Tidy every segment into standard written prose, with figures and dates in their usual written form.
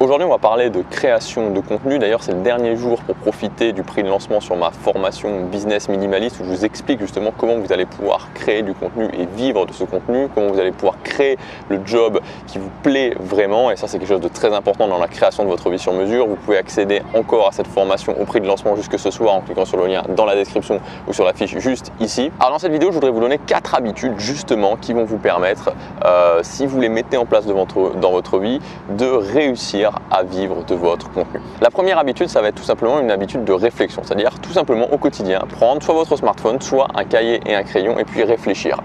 aujourd'hui, on va parler de création de contenu. D'ailleurs, c'est le dernier jour pour profiter du prix de lancement sur ma formation Business Minimaliste où je vous explique justement comment vous allez pouvoir créer du contenu et vivre de ce contenu, comment vous allez pouvoir créer le job qui vous plaît vraiment. Et ça, c'est quelque chose de très important dans la création de votre vie sur mesure. Vous pouvez accéder encore à cette formation au prix de lancement jusque ce soir en cliquant sur le lien dans la description ou sur la fiche juste ici. Alors dans cette vidéo, je voudrais vous donner 4 habitudes justement qui vont vous permettre, si vous les mettez en place dans votre vie, de réussir à vivre de votre contenu. La première habitude, ça va être tout simplement une habitude de réflexion, c'est-à-dire tout simplement au quotidien, prendre soit votre smartphone, soit un cahier et un crayon et puis réfléchir.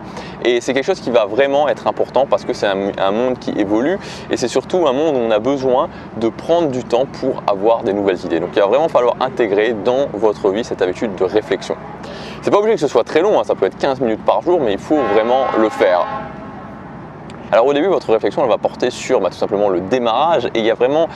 Et c'est quelque chose qui va vraiment être important parce que c'est un monde qui évolue et c'est surtout un monde où on a besoin de prendre du temps pour avoir des nouvelles idées. Donc il va vraiment falloir intégrer dans votre vie cette habitude de réflexion. C'est pas obligé que ce soit très long, ça peut être 15 minutes par jour, mais il faut vraiment le faire. Alors au début, votre réflexion elle va porter sur tout simplement le démarrage et il y a vraiment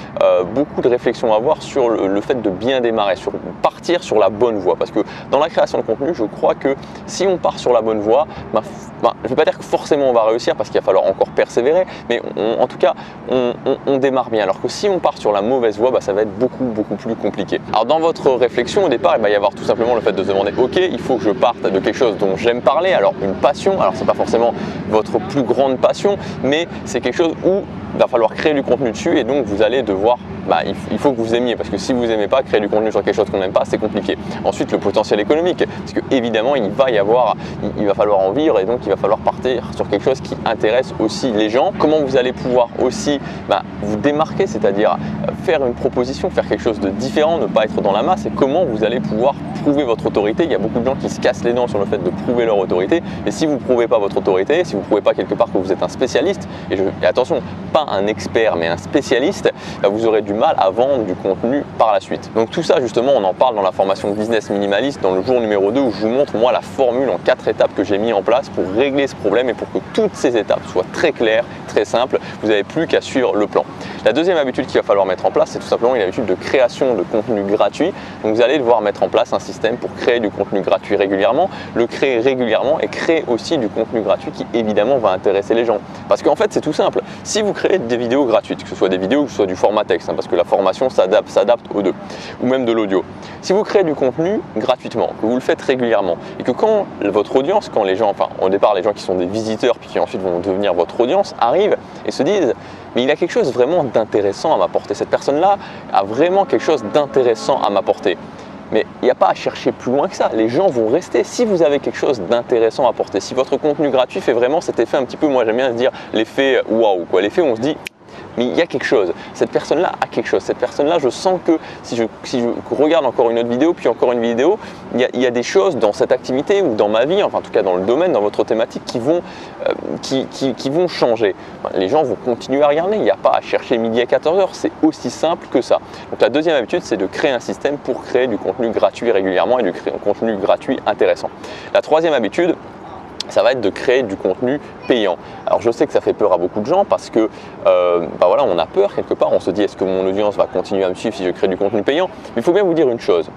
beaucoup de réflexions à avoir sur le fait de bien démarrer, sur partir sur la bonne voie. Parce que dans la création de contenu, je crois que si on part sur la bonne voie, je ne vais pas dire que forcément on va réussir parce qu'il va falloir encore persévérer, mais en tout cas, on démarre bien. Alors que si on part sur la mauvaise voie, ça va être beaucoup plus compliqué. Alors dans votre réflexion, au départ, il va y avoir tout simplement le fait de se demander, ok, il faut que je parte de quelque chose dont j'aime parler, alors une passion, alors c'est pas forcément votre plus grande passion, mais c'est quelque chose où il va falloir créer du contenu dessus et donc vous allez devoir, il faut que vous aimiez parce que si vous n'aimez pas, créer du contenu sur quelque chose qu'on n'aime pas, c'est compliqué. Ensuite, le potentiel économique, parce que évidemment, il va falloir en vivre et donc il va falloir partir sur quelque chose qui intéresse aussi les gens. Comment vous allez pouvoir aussi vous démarquer, c'est-à-dire faire une proposition, faire quelque chose de différent, ne pas être dans la masse et comment vous allez pouvoir prouver votre autorité. Il y a beaucoup de gens qui se cassent les dents sur le fait de prouver leur autorité et si vous ne prouvez pas votre autorité, si vous ne prouvez pas quelque part que vous êtes un spécialiste, et attention, pas un expert mais un spécialiste, vous aurez du mal à vendre du contenu par la suite. Donc tout ça justement, on en parle dans la formation Business Minimaliste dans le jour numéro 2 où je vous montre moi la formule en 4 étapes que j'ai mis en place pour régler ce problème et pour que toutes ces étapes soient très claires, très simples. Vous n'avez plus qu'à suivre le plan. La deuxième habitude qu'il va falloir mettre en place, c'est tout simplement une habitude de création de contenu gratuit. Donc vous allez devoir mettre en place un système pour créer du contenu gratuit régulièrement, le créer régulièrement et créer aussi du contenu gratuit qui évidemment va intéresser les gens. Parce qu'en fait c'est tout simple, si vous créez des vidéos gratuites, que ce soit des vidéos ou que ce soit du format texte, parce que la formation s'adapte aux deux, ou même de l'audio. Si vous créez du contenu gratuitement, que vous le faites régulièrement et que quand votre audience, quand les gens, au départ les gens qui sont des visiteurs puis qui ensuite vont devenir votre audience, arrivent et se disent mais il a quelque chose vraiment d'intéressant à m'apporter, cette personne-là a vraiment quelque chose d'intéressant à m'apporter. Mais il n'y a pas à chercher plus loin que ça, les gens vont rester si vous avez quelque chose d'intéressant à apporter. Si votre contenu gratuit fait vraiment cet effet un petit peu, moi j'aime bien dire l'effet waouh, l'effet où on se dit mais il y a quelque chose, cette personne-là a quelque chose, cette personne-là je sens que si je regarde encore une autre vidéo, puis encore une vidéo, il y a des choses dans cette activité ou dans ma vie, en tout cas dans le domaine, dans votre thématique qui vont changer. Les gens vont continuer à regarder, il n'y a pas à chercher midi à 14h, c'est aussi simple que ça. Donc la deuxième habitude, c'est de créer un système pour créer du contenu gratuit régulièrement et du contenu gratuit intéressant. La troisième habitude, ça va être de créer du contenu payant. Alors je sais que ça fait peur à beaucoup de gens parce que on a peur quelque part, on se dit est-ce que mon audience va continuer à me suivre si je crée du contenu payant? Mais il faut bien vous dire une chose,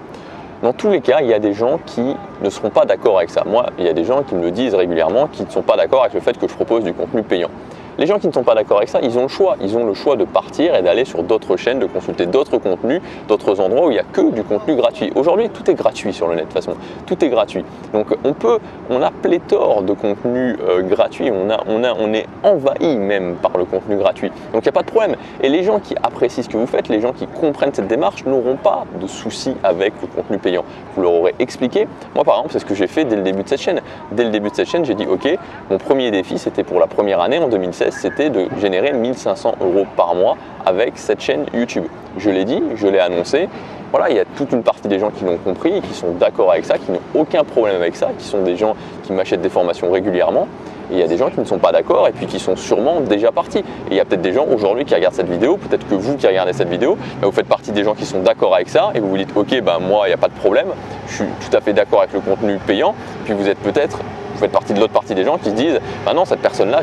dans tous les cas, il y a des gens qui ne seront pas d'accord avec ça. Moi, il y a des gens qui me le disent régulièrement, qui ne sont pas d'accord avec le fait que je propose du contenu payant. Les gens qui ne sont pas d'accord avec ça, ils ont le choix. Ils ont le choix de partir et d'aller sur d'autres chaînes, de consulter d'autres contenus, d'autres endroits où il n'y a que du contenu gratuit. Aujourd'hui, tout est gratuit sur le net de toute façon. Tout est gratuit. Donc on a pléthore de contenus gratuits. On est envahi même par le contenu gratuit. Donc il n'y a pas de problème. Et les gens qui apprécient ce que vous faites, les gens qui comprennent cette démarche n'auront pas de soucis avec le contenu payant. Vous leur aurez expliqué. Moi par exemple, c'est ce que j'ai fait dès le début de cette chaîne. Dès le début de cette chaîne, j'ai dit ok, mon premier défi c'était pour la première année en 2016. C'était de générer 1 500 € par mois avec cette chaîne YouTube. Je l'ai dit, je l'ai annoncé. Voilà, il y a toute une partie des gens qui l'ont compris, qui sont d'accord avec ça, qui n'ont aucun problème avec ça, qui sont des gens qui m'achètent des formations régulièrement. Et il y a des gens qui ne sont pas d'accord et puis qui sont sûrement déjà partis. Et il y a peut-être des gens aujourd'hui qui regardent cette vidéo, peut-être que vous qui regardez cette vidéo, vous faites partie des gens qui sont d'accord avec ça et vous vous dites ok, moi il n'y a pas de problème, je suis tout à fait d'accord avec le contenu payant. Puis vous faites partie de l'autre partie des gens qui se disent non, cette personne-là,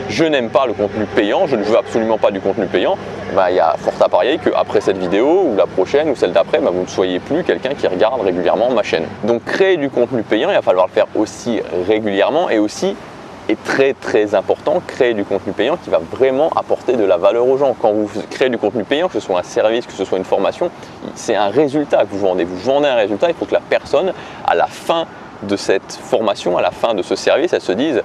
je n'aime pas le contenu payant, je ne veux absolument pas du contenu payant. Il y a fort à parier qu'après cette vidéo ou la prochaine ou celle d'après, vous ne soyez plus quelqu'un qui regarde régulièrement ma chaîne. Donc créer du contenu payant, il va falloir le faire aussi régulièrement et aussi est très très important, créer du contenu payant qui va vraiment apporter de la valeur aux gens. Quand vous créez du contenu payant, que ce soit un service, que ce soit une formation, c'est un résultat que vous vendez. Vous vendez un résultat, il faut que la personne, à la fin de cette formation, à la fin de ce service, elle se dise: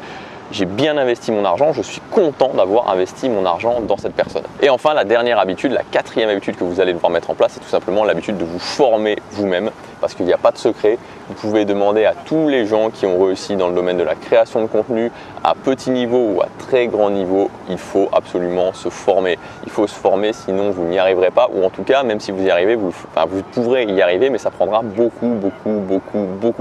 j'ai bien investi mon argent, je suis content d'avoir investi mon argent dans cette personne. Et enfin, la dernière habitude, la quatrième habitude que vous allez devoir mettre en place, c'est tout simplement l'habitude de vous former vous-même, parce qu'il n'y a pas de secret. Vous pouvez demander à tous les gens qui ont réussi dans le domaine de la création de contenu, à petit niveau ou à très grand niveau, il faut absolument se former. Il faut se former, sinon vous n'y arriverez pas, ou en tout cas, même si vous y arrivez, vous pourrez y arriver, mais ça prendra beaucoup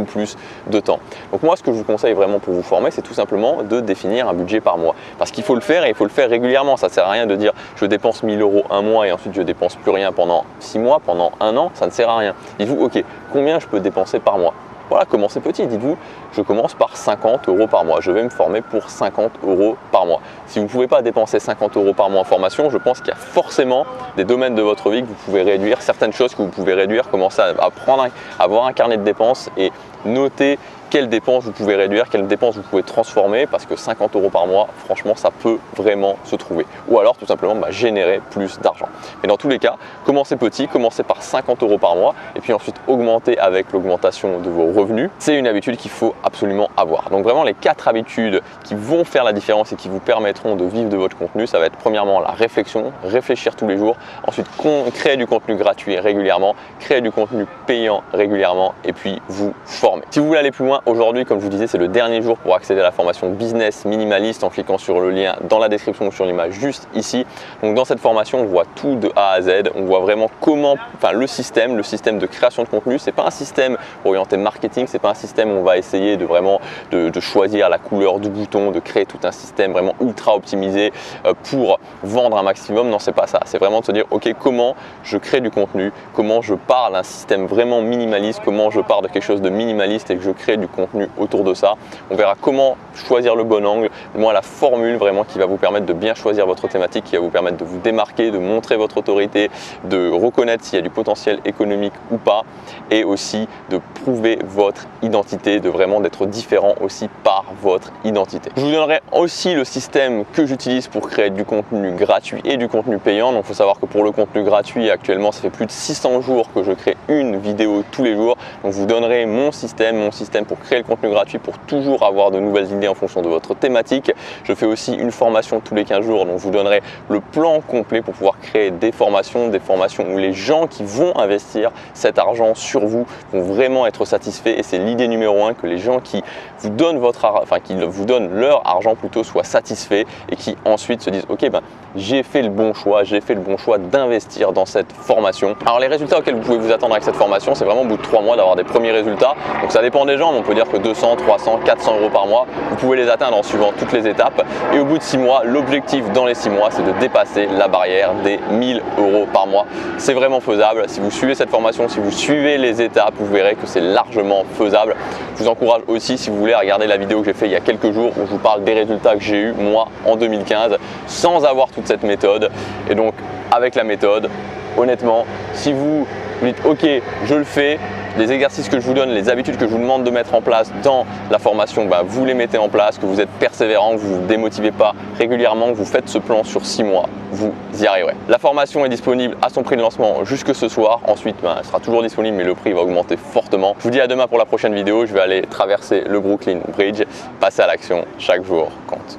plus de temps. Donc moi, ce que je vous conseille vraiment pour vous former, c'est tout simplement de définir un budget par mois. Parce qu'il faut le faire et il faut le faire régulièrement. Ça ne sert à rien de dire je dépense 1000 € un mois et ensuite je dépense plus rien pendant 6 mois, pendant un an, ça ne sert à rien. Dites-vous, ok, combien je peux dépenser par mois? Voilà, commencez petit. Dites-vous, je commence par 50 € par mois. Je vais me former pour 50 € par mois. Si vous ne pouvez pas dépenser 50 € par mois en formation, je pense qu'il y a forcément des domaines de votre vie que vous pouvez réduire, certaines choses que vous pouvez réduire, commencer à prendre, à avoir un carnet de dépenses et noter quelles dépenses vous pouvez réduire, quelles dépenses vous pouvez transformer, parce que 50 € par mois, franchement, ça peut vraiment se trouver. Ou alors, tout simplement, générer plus d'argent. Mais dans tous les cas, commencez petit, commencez par 50 € par mois, et puis ensuite augmentez avec l'augmentation de vos revenus. C'est une habitude qu'il faut absolument avoir. Donc vraiment, les 4 habitudes qui vont faire la différence et qui vous permettront de vivre de votre contenu, ça va être premièrement la réflexion, réfléchir tous les jours, ensuite créer du contenu gratuit régulièrement, créer du contenu payant régulièrement, et puis vous former. Si vous voulez aller plus loin, aujourd'hui, comme je vous disais, c'est le dernier jour pour accéder à la formation business minimaliste en cliquant sur le lien dans la description ou sur l'image juste ici. Donc dans cette formation, on voit tout de A à Z, on voit vraiment comment, le système de création de contenu. C'est pas un système orienté marketing, c'est pas un système où on va essayer de vraiment de choisir la couleur du bouton, de créer tout un système vraiment ultra optimisé pour vendre un maximum. Non, c'est pas ça. C'est vraiment de se dire, ok, comment je crée du contenu, comment je pars d'un système vraiment minimaliste, comment je pars de quelque chose de minimaliste et que je crée du contenu autour de ça. On verra comment choisir le bon angle, moi la formule vraiment qui va vous permettre de bien choisir votre thématique, qui va vous permettre de vous démarquer, de montrer votre autorité, de reconnaître s'il y a du potentiel économique ou pas, et aussi de prouver votre identité, de vraiment d'être différent aussi par votre identité. Je vous donnerai aussi le système que j'utilise pour créer du contenu gratuit et du contenu payant. Donc il faut savoir que pour le contenu gratuit, actuellement ça fait plus de 600 jours que je crée une vidéo tous les jours. Donc je vous donnerai mon système pour créer le contenu gratuit, pour toujours avoir de nouvelles idées en fonction de votre thématique. Je fais aussi une formation tous les 15 jours, donc je vous donnerai le plan complet pour pouvoir créer des formations où les gens qui vont investir cet argent sur vous vont vraiment être satisfaits, et c'est l'idée numéro 1, que les gens qui vous donnent leur argent plutôt soient satisfaits et qui ensuite se disent ok, j'ai fait le bon choix d'investir dans cette formation. Alors les résultats auxquels vous pouvez vous attendre avec cette formation, c'est vraiment au bout de 3 mois d'avoir des premiers résultats. Donc ça dépend des gens, mais on peut dire que 200, 300, 400 € par mois, vous pouvez les atteindre en suivant toutes les étapes. Et au bout de 6 mois, l'objectif dans les 6 mois, c'est de dépasser la barrière des 1000 € par mois. C'est vraiment faisable. Si vous suivez cette formation, si vous suivez les étapes, vous verrez que c'est largement faisable. Je vous encourage aussi, si vous voulez, à regarder la vidéo que j'ai fait il y a quelques jours où je vous parle des résultats que j'ai eu moi en 2015 sans avoir toute cette méthode. Et donc avec la méthode, honnêtement, si vous dites ok, je le fais, les exercices que je vous donne, les habitudes que je vous demande de mettre en place dans la formation, vous les mettez en place, que vous êtes persévérant, que vous ne vous démotivez pas régulièrement, que vous faites ce plan sur 6 mois, vous y arriverez. La formation est disponible à son prix de lancement jusque ce soir. Ensuite, elle sera toujours disponible, mais le prix va augmenter fortement. Je vous dis à demain pour la prochaine vidéo. Je vais aller traverser le Brooklyn Bridge. Passez à l'action, chaque jour compte.